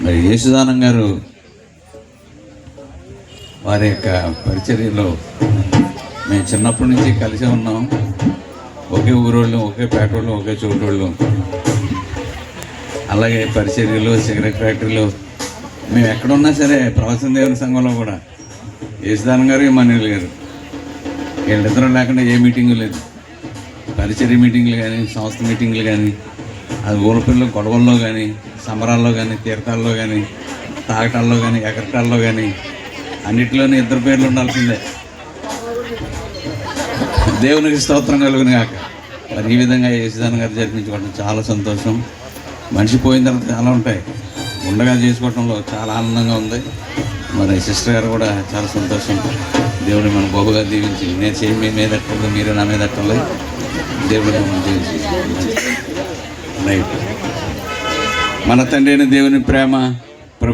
మరి యేసుదానం గారు వారి యొక్క పరిచర్యలో మేము చిన్నప్పటి నుంచి కలిసి ఉన్నాం. ఒకే ఊరోళ్ళం, ఒకే పేటోళ్ళం, ఒకే చోటోళ్ళం. అలాగే పరిచర్యలు, సిగరెట్ ఫ్యాక్టరీలు మేము ఎక్కడున్నా సరే, ప్రవచన దేవుని సంఘంలో కూడా యేసుదానం గారు, ఇమ్మాన్యుయల్ గారు వీళ్ళిద్దరూ లేకుండా ఏ మీటింగు లేదు. పరిచర్య మీటింగ్లు కానీ, సంస్థ మీటింగ్లు కానీ, అది ఊరపిల్లలు గొడవల్లో కానీ, సంబరాల్లో కానీ, తీర్థాల్లో కానీ, తాగటాల్లో కానీ, ఎగరటాల్లో కానీ అన్నిటిలోనే ఇద్దరు పేర్లు ఉండాల్సిందే. దేవునికి స్తోత్రం కలుగును గాక. మరి ఈ విధంగా యేసుదానం గారు జరిపించుకోవడం చాలా సంతోషం. మనిషి పోయిన తర్వాత చాలా ఉంటాయి, ఉండగా చేసుకోవడంలో చాలా ఆనందంగా ఉంది. మరి సిస్టర్ గారు కూడా చాలా సంతోషం. దేవుడు మనం బహుగా దీవించి, నేను చేయి మీ మీద ఎట్టలేదు, మీరు నా మీద ఎట్టలేదు, దేవుడు మనం దీవించి. రైట్. మన తండ్రి అయిన దేవుని ప్రేమ,